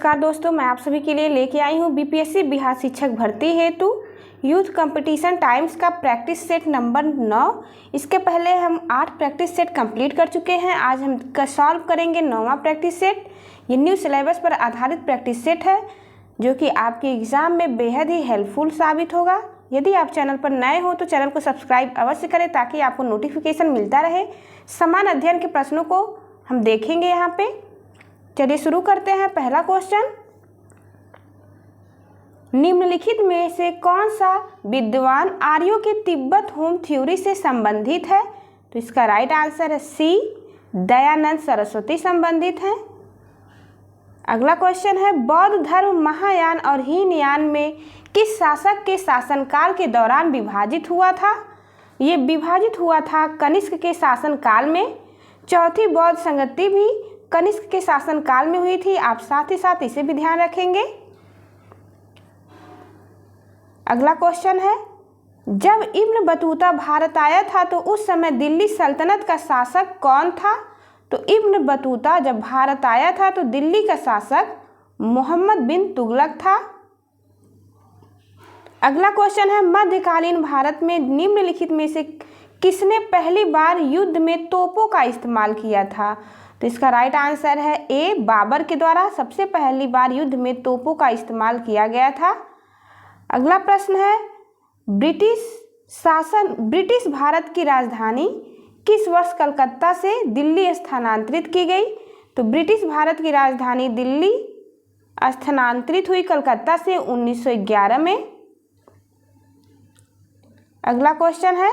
नमस्कार दोस्तों, मैं आप सभी के लिए लेके आई हूँ बीपीएससी बिहार शिक्षक भर्ती हेतु यूथ कंपटीशन टाइम्स का प्रैक्टिस सेट नंबर 9। इसके पहले हम 8 प्रैक्टिस सेट कंप्लीट कर चुके हैं। आज हम सॉल्व करेंगे 9वां प्रैक्टिस सेट। ये न्यू सिलेबस पर आधारित प्रैक्टिस सेट है जो कि आपके एग्ज़ाम में बेहद ही हेल्पफुल साबित होगा। यदि आप चैनल पर नए हो तो चैनल को सब्सक्राइब अवश्य करें ताकि आपको नोटिफिकेशन मिलता रहे। समान अध्ययन के प्रश्नों को हम देखेंगे यहाँ पे। चलिए शुरू करते हैं। पहला क्वेश्चन, निम्नलिखित में से कौन सा विद्वान आर्यों के तिब्बत होम थ्योरी से संबंधित है? तो इसका राइट आंसर है सी, दयानंद सरस्वती संबंधित हैं। अगला क्वेश्चन है, बौद्ध धर्म महायान और हीनयान में किस शासक के शासनकाल के दौरान विभाजित हुआ था? ये विभाजित हुआ था कनिष्क के शासनकाल में। चौथी बौद्ध संगति भी कनिष्क के शासनकाल में हुई थी। आप साथ ही साथ इसे भी ध्यान रखेंगे। अगला क्वेश्चन है, जब इब्न बतूता भारत आया था तो उस समय दिल्ली सल्तनत का शासक कौन था? तो इब्न बतूता जब भारत आया था तो दिल्ली का शासक मोहम्मद बिन तुगलक था। अगला क्वेश्चन है, मध्यकालीन भारत में निम्नलिखित में से किसने पहली बार युद्ध में तोपों का इस्तेमाल किया था? तो इसका राइट आंसर है ए, बाबर के द्वारा सबसे पहली बार युद्ध में तोपों का इस्तेमाल किया गया था। अगला प्रश्न है, ब्रिटिश भारत की राजधानी किस वर्ष कलकत्ता से दिल्ली स्थानांतरित की गई? तो ब्रिटिश भारत की राजधानी दिल्ली स्थानांतरित हुई कलकत्ता से 1911 में। अगला क्वेश्चन है,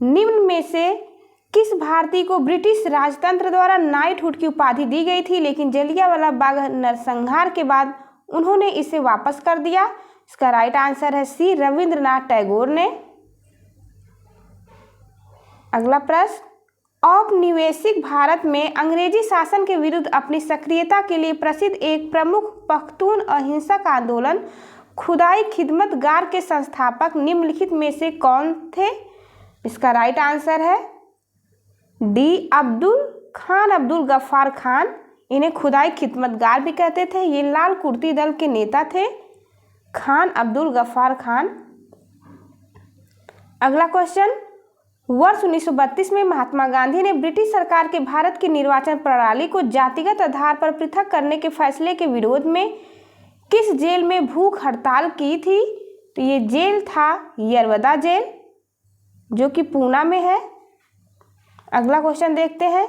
निम्न में से किस भारतीय को ब्रिटिश राजतंत्र द्वारा नाइटहुड की उपाधि दी गई थी लेकिन जलियांवाला बाग नरसंहार के बाद उन्होंने इसे वापस कर दिया? इसका राइट आंसर है सी, रविंद्रनाथ टैगोर ने। अगला प्रश्न, औपनिवेशिक भारत में अंग्रेजी शासन के विरुद्ध अपनी सक्रियता के लिए प्रसिद्ध एक प्रमुख पख्तून अहिंसक आंदोलन खुदाई खिदमतगार के संस्थापक निम्नलिखित में से कौन थे? इसका राइट आंसर है डी, अब्दुल गफ्फार खान। इन्हें खुदाई खिदमतगार भी कहते थे। ये लाल कुर्ती दल के नेता थे, खान अब्दुल गफ्फार खान। अगला क्वेश्चन, वर्ष 1932 में महात्मा गांधी ने ब्रिटिश सरकार के भारत की निर्वाचन प्रणाली को जातिगत आधार पर पृथक करने के फैसले के विरोध में किस जेल में भूख हड़ताल की थी? तो ये जेल था यरवदा जेल जो कि पूना में है। अगला क्वेश्चन देखते हैं,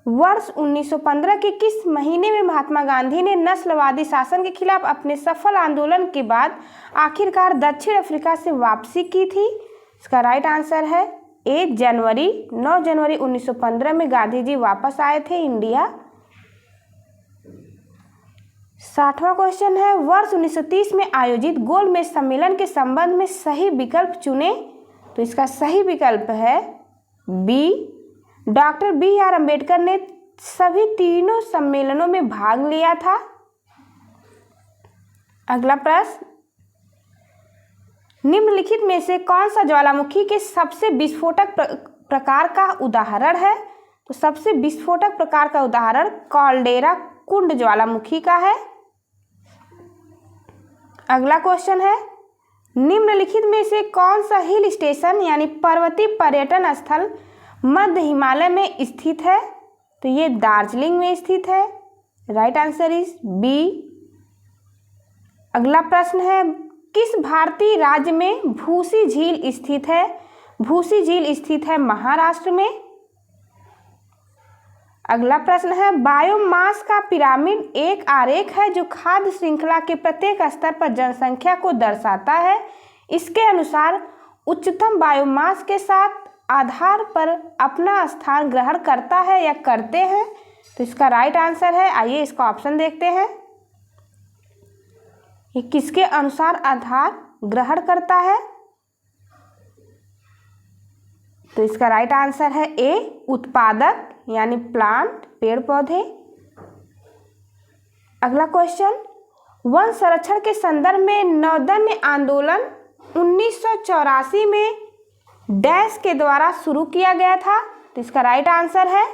वर्ष 1915 के किस महीने में महात्मा गांधी ने नस्लवादी शासन के खिलाफ अपने सफल आंदोलन के बाद आखिरकार दक्षिण अफ्रीका से वापसी की थी? इसका राइट आंसर है ए, जनवरी 9 जनवरी 1915 में गांधी जी वापस आए थे इंडिया। 60वां क्वेश्चन है, वर्ष 1930 में आयोजित गोलमेज सम्मेलन के संबंध में सही विकल्प चुने। तो इसका सही विकल्प है बी, डॉक्टर बी.आर. अम्बेडकर ने सभी तीनों सम्मेलनों में भाग लिया था। अगला प्रश्न, निम्नलिखित में से कौन सा ज्वालामुखी के सबसे विस्फोटक प्रकार का उदाहरण है? तो सबसे विस्फोटक प्रकार का उदाहरण कॉल्डेरा कुंड ज्वालामुखी का है। अगला क्वेश्चन है, निम्नलिखित में से कौन सा हिल स्टेशन यानी पर्वतीय पर्यटन स्थल मध्य हिमालय में स्थित है? तो ये दार्जिलिंग में स्थित है। Right answer is B. अगला प्रश्न है, किस भारतीय राज्य में भूसी झील स्थित है? भूसी झील स्थित है महाराष्ट्र में। अगला प्रश्न है, बायोमास का पिरामिड एक आरेख है जो खाद्य श्रृंखला के प्रत्येक स्तर पर जनसंख्या को दर्शाता है। इसके अनुसार उच्चतम बायोमास के साथ आधार पर अपना स्थान ग्रहण करता है या करते हैं? तो इसका राइट आंसर है, आइए इसका ऑप्शन देखते हैं। ये किसके अनुसार आधार ग्रहण करता है? तो इसका राइट आंसर है ए, उत्पादक यानी प्लांट, पेड़ पौधे। अगला क्वेश्चन, वन संरक्षण के संदर्भ में नौदन्य आंदोलन 1984 में डैश के द्वारा शुरू किया गया था? तो इसका राइट आंसर है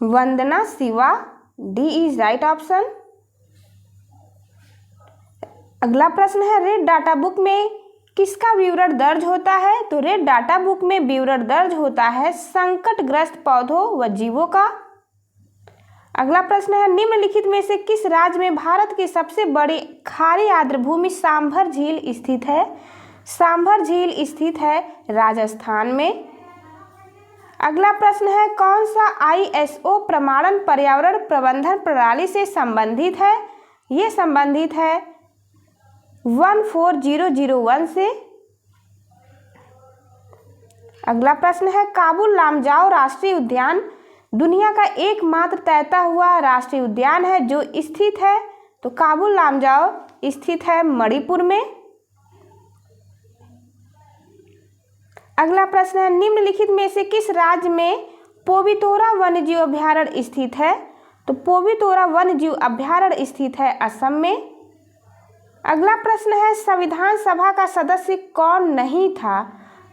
Vandana Shiva, D is right option. अगला प्रश्न है रेड डाटा बुक में किसका विवरण दर्ज होता है? तो रेड डाटा बुक में विवरण दर्ज होता है संकटग्रस्त पौधों व जीवों का। अगला प्रश्न है निम्नलिखित में से किस राज्य में भारत की सबसे बड़ी खारी आर्द्र भूमि सांभर झील स्थित है? सांभर झील स्थित है राजस्थान में। अगला प्रश्न है कौन सा ISO प्रमाणन पर्यावरण प्रबंधन प्रणाली से संबंधित है? ये संबंधित है 14001 से। अगला प्रश्न है काबुल लामजाओ राष्ट्रीय उद्यान दुनिया का एकमात्र तैरता हुआ राष्ट्रीय उद्यान है जो स्थित है, तो काबुल लामजाओ स्थित है मणिपुर में। अगला प्रश्न है निम्नलिखित में से किस राज्य में पोवितोरा वन्यजीव अभयारण्य स्थित है? तो पोवितोरा वन्यजीव अभयारण्य स्थित है असम में। अगला प्रश्न है संविधान सभा का सदस्य कौन नहीं था?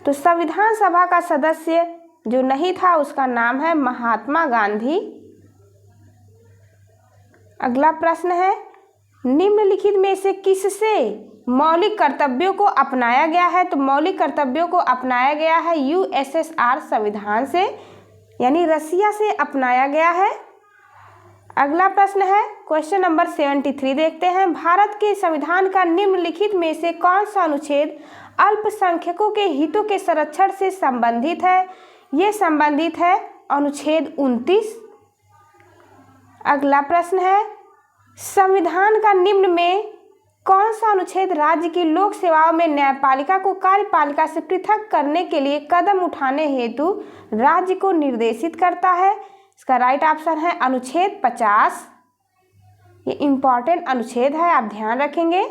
तो संविधान सभा का सदस्य जो नहीं था उसका नाम है महात्मा गांधी। अगला प्रश्न है निम्नलिखित में से किससे मौलिक कर्तव्यों को अपनाया गया है? तो मौलिक कर्तव्यों को अपनाया गया है USSR संविधान से, यानी रसिया से अपनाया गया है। अगला प्रश्न है क्वेश्चन नंबर 73 देखते हैं भारत के संविधान का निम्नलिखित में से कौन सा अनुच्छेद अल्पसंख्यकों के हितों के संरक्षण से संबंधित है? ये संबंधित है अनुच्छेद 29। अगला प्रश्न है संविधान का निम्न में कौन सा अनुच्छेद राज्य की लोक सेवाओं में न्यायपालिका को कार्यपालिका से पृथक करने के लिए कदम उठाने हेतु राज्य को निर्देशित करता है? इसका राइट ऑप्शन है अनुच्छेद 50। ये इंपॉर्टेंट अनुच्छेद है, आप ध्यान रखेंगे।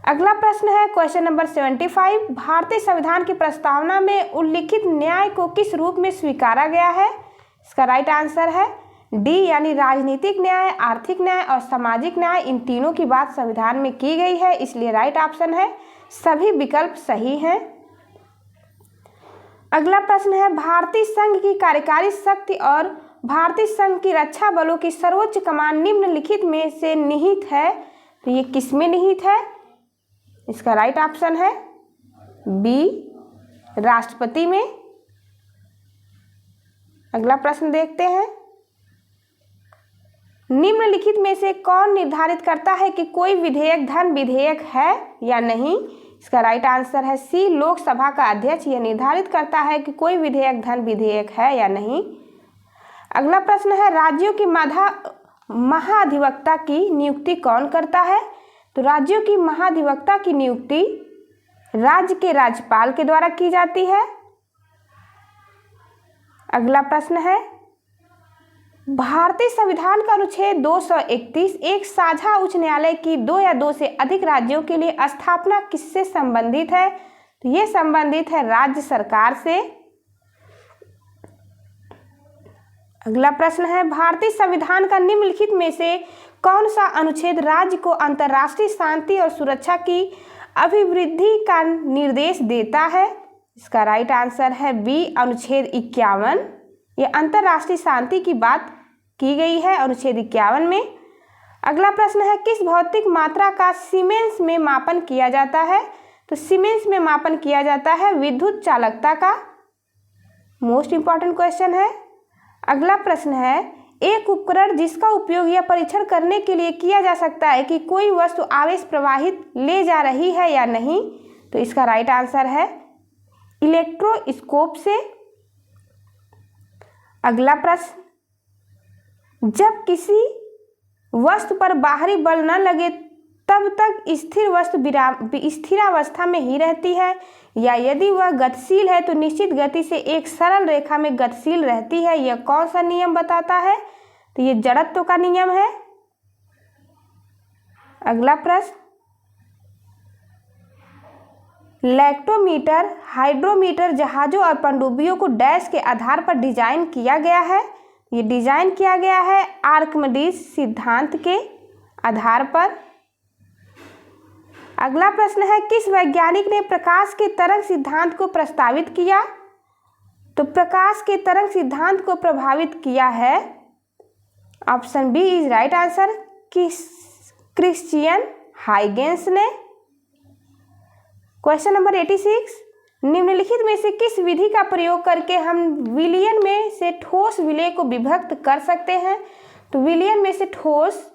अगला प्रश्न है क्वेश्चन नंबर 75 भारतीय संविधान की प्रस्तावना में उल्लिखित न्याय को किस रूप में स्वीकारा गया है? इसका राइट आंसर है डी, यानी राजनीतिक न्याय, आर्थिक न्याय और सामाजिक न्याय। इन तीनों की बात संविधान में की गई है, इसलिए राइट ऑप्शन है सभी विकल्प सही हैं। अगला प्रश्न है भारतीय संघ की कार्यकारी शक्ति और भारतीय संघ की रक्षा बलों की सर्वोच्च कमान निम्नलिखित में से निहित है, तो ये किस में निहित है? इसका राइट ऑप्शन है बी, राष्ट्रपति में। अगला प्रश्न देखते हैं निम्नलिखित में से कौन निर्धारित करता है कि कोई विधेयक धन विधेयक है या नहीं? इसका राइट आंसर है सी, लोकसभा का अध्यक्ष यह निर्धारित करता है कि कोई विधेयक धन विधेयक है या नहीं। अगला प्रश्न है राज्यों की महाधिवक्ता की नियुक्ति कौन करता है? तो राज्यों की महाधिवक्ता की नियुक्ति राज्य के राज्यपाल के द्वारा की जाती है। अगला प्रश्न है भारतीय संविधान का अनुच्छेद 231 एक साझा उच्च न्यायालय की 2 या 2 से अधिक राज्यों के लिए स्थापना किससे संबंधित है? तो ये संबंधित है राज्य सरकार से। अगला प्रश्न है भारतीय संविधान का निम्नलिखित में से कौन सा अनुच्छेद राज्य को अंतर्राष्ट्रीय शांति और सुरक्षा की अभिवृद्धि का निर्देश देता है? इसका राइट आंसर है बी, अनुच्छेद 51। ये अंतर्राष्ट्रीय शांति की बात की गई है अनुच्छेद 51 में। अगला प्रश्न है किस भौतिक मात्रा का सीमेंस में मापन किया जाता है? तो सीमेंस में मापन किया जाता है विद्युत चालकता का। मोस्ट इंपॉर्टेंट क्वेश्चन है। अगला प्रश्न है एक उपकरण जिसका उपयोग यह परीक्षण करने के लिए किया जा सकता है कि कोई वस्तु आवेश प्रवाहित ले जा रही है या नहीं, तो इसका राइट आंसर है इलेक्ट्रोस्कोप से। अगला प्रश्न जब किसी वस्तु पर बाहरी बल न लगे तब तक स्थिर वस्तु स्थिरावस्था में ही रहती है, या यदि वह गतिशील है तो निश्चित गति से एक सरल रेखा में गतिशील रहती है। यह कौन सा नियम बताता है? तो ये जड़त्व का नियम है। अगला प्रश्न लैक्टोमीटर, हाइड्रोमीटर जहाजों और पनडुब्बियों को डैश के आधार पर डिजाइन किया गया है। ये डिजाइन किया गया है आर्किमिडीज सिद्धांत के आधार पर। अगला प्रश्न है किस वैज्ञानिक ने प्रकाश के तरंग सिद्धांत को प्रस्तावित किया? तो प्रकाश के तरंग सिद्धांत को प्रभावित किया है, option B is right answer, Christiaan Huygens ने। क्वेश्चन नंबर 86, निम्नलिखित में से किस विधि का प्रयोग करके हम विलयन में से ठोस विलय को विभक्त कर सकते हैं? तो विलयन में से ठोस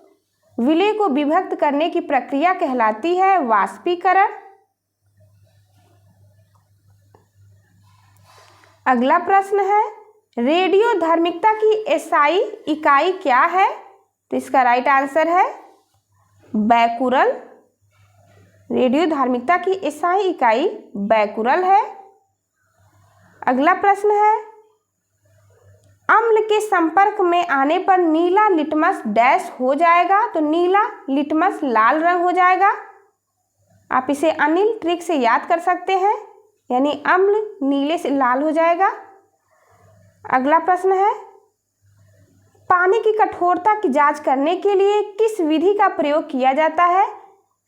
विलय को विभक्त करने की प्रक्रिया कहलाती है वाष्पीकरण। अगला प्रश्न है, रेडियोधर्मिता की एसआई इकाई क्या है? तो इसका राइट आंसर है बैकुरल। रेडियोधर्मिता की एसआई इकाई बैकुरल है। अगला प्रश्न है, अम्ल के संपर्क में आने पर नीला लिटमस डैश हो जाएगा। तो नीला लिटमस लाल रंग हो जाएगा। आप इसे अनिल ट्रिक से याद कर सकते हैं, यानी अम्ल नीले से लाल हो जाएगा। अगला प्रश्न है, पानी की कठोरता की जांच करने के लिए किस विधि का प्रयोग किया जाता है?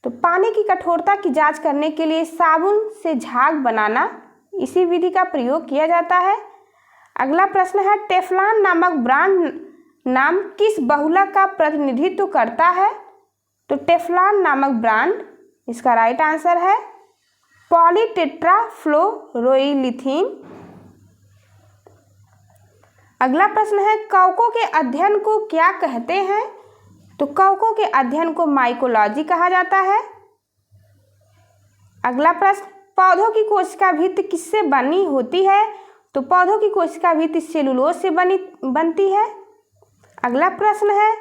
तो पानी की कठोरता की जांच करने के लिए साबुन से झाग बनाना, इसी विधि का प्रयोग किया जाता है। अगला प्रश्न है, टेफ्लॉन नामक ब्रांड नाम किस बहुलक का प्रतिनिधित्व करता है? तो टेफ्लॉन नामक ब्रांड, इसका राइट आंसर है पॉलीटेट्राफ्लोरोइलिथीन। अगला प्रश्न है, कवकों के अध्ययन को क्या कहते हैं? तो कवकों के अध्ययन को माइकोलॉजी कहा जाता है। अगला प्रश्न, पौधों की कोशिका भित्ति किससे बनी होती है? तो पौधों की कोशिका भित्ति सेलुलोज से बनती है। अगला प्रश्न है,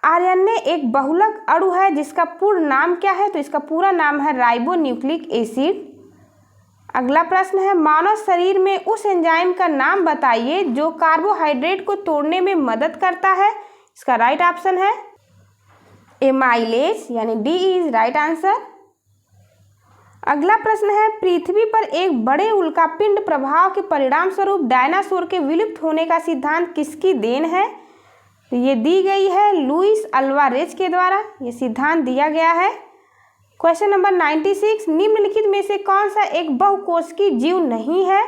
आरएनए एक बहुलक अणु है जिसका पूर्ण नाम क्या है? तो इसका पूरा नाम है राइबोन्यूक्लिक एसिड। अगला प्रश्न है, मानव शरीर में उस एंजाइम का नाम बताइए जो कार्बोहाइड्रेट को तोड़ने में मदद करता है। इसका राइट ऑप्शन है एमाइलेज, यानी डी इज राइट आंसर। अगला प्रश्न है, पृथ्वी पर एक बड़े उल्कापिंड प्रभाव के परिणाम स्वरूप डायनासोर के विलुप्त होने का सिद्धांत किसकी देन है? तो ये दी गई है लुइस अल्वारेज के द्वारा, ये सिद्धांत दिया गया है। क्वेश्चन नंबर 96, निम्नलिखित में से कौन सा एक बहुकोशिकीय जीव नहीं है?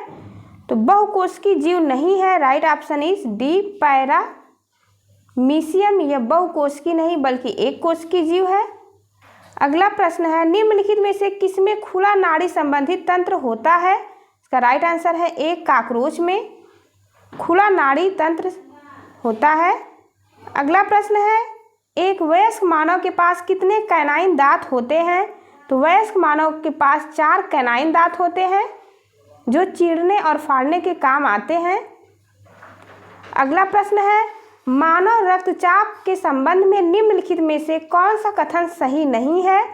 तो बहुकोशिकीय जीव नहीं है, right option is D paramecium. यह बहुकोशिकीय नहीं बल्कि एक कोशिकीय जीव है। अगला प्रश्न है, निम्नलिखित में से किसमें खुला नाड़ी संबंधित तंत्र होता है? इसका राइट आंसर है एक काकरोच में खुला नाड़ी तंत्र होता है। अगला प्रश्न है, एक वयस्क मानव के पास कितने कैनाइन दांत होते हैं? तो वयस्क मानव के पास 4 कैनाइन दांत होते हैं जो चीरने और फाड़ने के काम आते हैं। अगला प्रश्न है, मानव रक्तचाप के संबंध में निम्नलिखित में से कौन सा कथन सही नहीं है?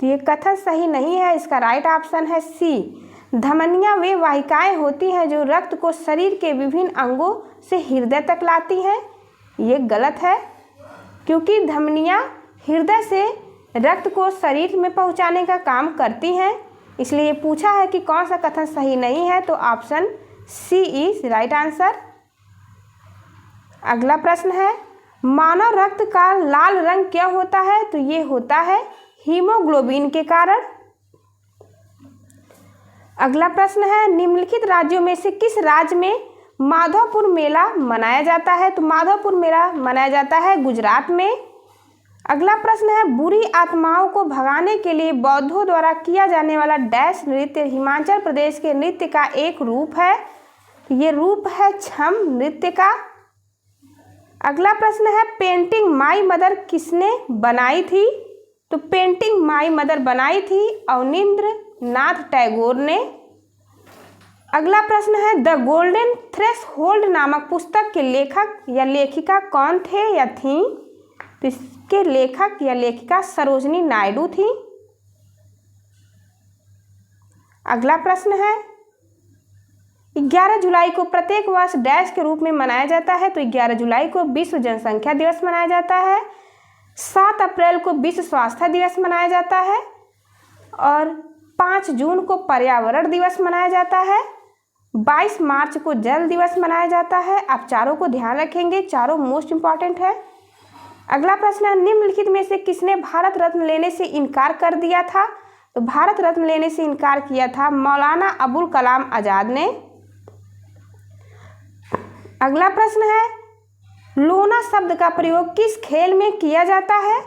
तो ये कथन सही नहीं है, इसका राइट ऑप्शन है सी, धमनियां वे वाहिकाएं होती हैं जो रक्त को शरीर के विभिन्न अंगों से हृदय तक लाती हैं। ये गलत है, क्योंकि धमनियां हृदय से रक्त को शरीर में पहुंचाने का काम करती हैं। इसलिए पूछा है कि कौन सा कथन सही नहीं है, तो option C is right answer. अगला प्रश्न है, मानव रक्त का लाल रंग क्या होता है? तो ये होता है हीमोग्लोबिन के कारण। अगला प्रश्न है, निम्नलिखित राज्यों में से किस राज्य में माधवपुर मेला मनाया जाता है? तो माधवपुर मेला मनाया जाता है गुजरात में। अगला प्रश्न है, बुरी आत्माओं को भगाने के लिए बौद्धों द्वारा किया जाने वाला डैश नृत्य हिमाचल प्रदेश के नृत्य का एक रूप है। ये रूप है छम नृत्य का। अगला प्रश्न है, पेंटिंग माई मदर किसने बनाई थी? तो पेंटिंग माई मदर बनाई थी अवनींद्र नाथ टैगोर ने। अगला प्रश्न है, द गोल्डन थ्रेशहोल्ड नामक पुस्तक के लेखक या लेखिका कौन थे या थी? तो इसके लेखक या लेखिका सरोजनी नायडू थी। अगला प्रश्न है, 11 जुलाई को प्रत्येक वर्ष डैश के रूप में मनाया जाता है। तो 11 जुलाई को विश्व जनसंख्या दिवस मनाया जाता है। 7 अप्रैल को विश्व स्वास्थ्य दिवस मनाया जाता है और 5 जून को पर्यावरण दिवस मनाया जाता है। 22 मार्च को जल दिवस मनाया जाता है। आप चारों को ध्यान रखेंगे, चारों मोस्ट इंपॉर्टेंट है। अगला प्रश्न है, निम्नलिखित में से किसने भारत रत्न लेने से इनकार कर दिया था? तो भारत रत्न लेने से इनकार किया था मौलाना अबुल कलाम आज़ाद ने। अगला प्रश्न है लोना शब्द का प्रयोग किस खेल में किया जाता है?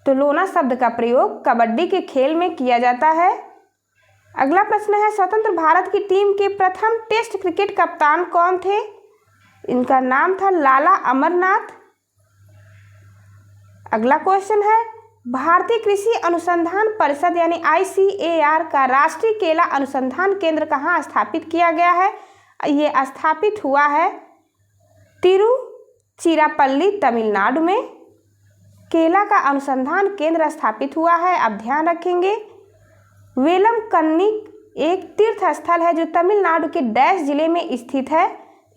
तो लोना शब्द का प्रयोग कबड्डी के खेल में किया जाता है। अगला प्रश्न है स्वतंत्र भारत की टीम के प्रथम टेस्ट क्रिकेट कप्तान कौन थे? इनका नाम था लाला अमरनाथ। अगला क्वेश्चन है भारतीय कृषि अनुसंधान परिषद यानी ICAR का राष्ट्रीय केला अनुसंधान केंद्र कहाँ स्थापित किया गया है? ये स्थापित हुआ है तिरुचिरापल्ली तमिलनाडु में केला का अनुसंधान केंद्र स्थापित हुआ है। आप ध्यान रखेंगे। वेलमकन्नी एक तीर्थ स्थल है जो तमिलनाडु के डैश जिले में स्थित है।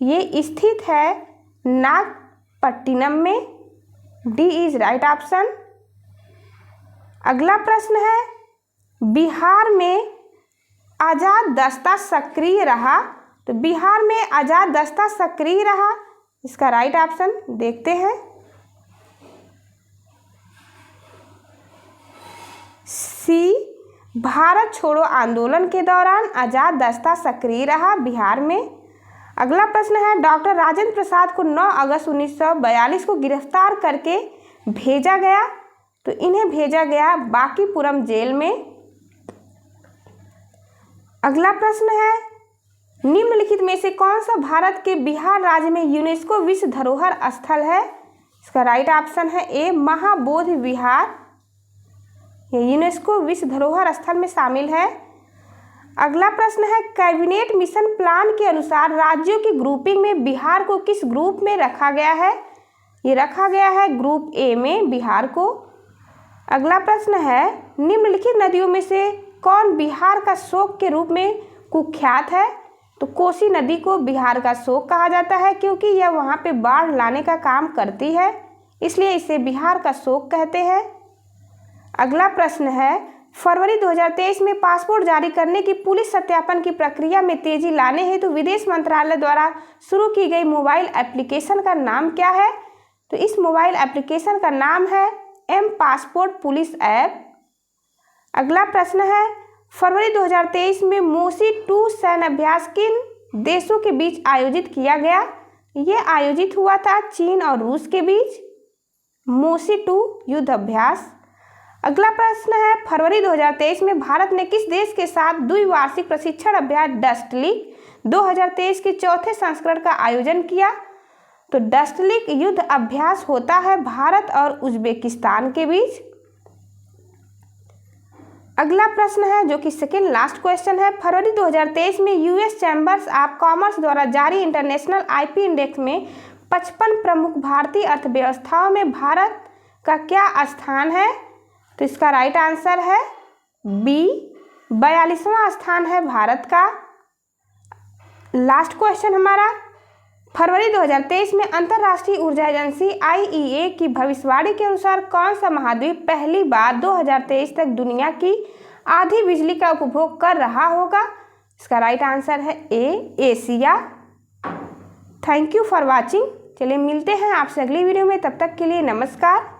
ये स्थित है नागपट्टिनम में। D is right option. अगला प्रश्न है बिहार में आजाद दस्ता सक्रिय रहा। तो बिहार में आजाद दस्ता सक्रिय रहा, इसका राइट ऑप्शन देखते हैं। सी भारत छोड़ो आंदोलन के दौरान आजाद दस्ता सक्रिय रहा बिहार में। अगला प्रश्न है डॉक्टर राजेंद्र प्रसाद को 9 अगस्त 1942 को गिरफ्तार करके भेजा गया। तो इन्हें भेजा गया बांकीपुरम जेल में। अगला प्रश्न है निम्नलिखित में से कौन सा भारत के बिहार राज्य में यूनेस्को विश्व धरोहर स्थल है? इसका राइट ऑप्शन है ए महाबोधि विहार। ये यूनेस्को विश्व धरोहर स्थल में शामिल है। अगला प्रश्न है कैबिनेट मिशन प्लान के अनुसार राज्यों की ग्रुपिंग में बिहार को किस ग्रुप में रखा गया है? ये रखा गया है ग्रुप ए में बिहार को। अगला प्रश्न है निम्नलिखित नदियों में से कौन बिहार का शोक के रूप में कुख्यात है? तो कोसी नदी को बिहार का शोक कहा जाता है क्योंकि यह वहाँ पे बाढ़ लाने का काम करती है, इसलिए इसे बिहार का शोक कहते हैं। अगला प्रश्न है फरवरी 2023 में पासपोर्ट जारी करने की पुलिस सत्यापन की प्रक्रिया में तेजी लाने हेतु विदेश मंत्रालय द्वारा शुरू की गई मोबाइल एप्लीकेशन का नाम क्या है? तो इस मोबाइल एप्लीकेशन का नाम है एम पासपोर्ट पुलिस ऐप। अगला प्रश्न है फरवरी 2023 में मोसी 2 सैन्य अभ्यास किन देशों के बीच आयोजित किया गया? ये आयोजित हुआ था चीन और रूस के बीच मोसी 2 युद्ध अभ्यास। अगला प्रश्न है फरवरी 2023 में भारत ने किस देश के साथ द्विवार्षिक प्रशिक्षण अभ्यास डस्टलिक 2023 के चौथे संस्करण का आयोजन किया? तो डस्टलिक युद्ध अभ्यास होता है भारत और उज्बेकिस्तान के बीच। अगला प्रश्न है जो कि सेकेंड लास्ट क्वेश्चन है फरवरी 2023 में यूएस चैम्बर्स ऑफ कॉमर्स द्वारा जारी इंटरनेशनल आईपी इंडेक्स में 55 प्रमुख भारतीय अर्थव्यवस्थाओं में भारत का क्या स्थान है? तो इसका राइट आंसर है बी 42वां स्थान है भारत का। लास्ट क्वेश्चन हमारा फरवरी 2023 में अंतर्राष्ट्रीय ऊर्जा एजेंसी IEA की भविष्यवाणी के अनुसार कौन सा महाद्वीप पहली बार 2023 तक दुनिया की आधी बिजली का उपभोग कर रहा होगा? इसका राइट आंसर है ए Asia. Thank you for watching. चलिए मिलते हैं आपसे अगली वीडियो में, तब तक के लिए नमस्कार।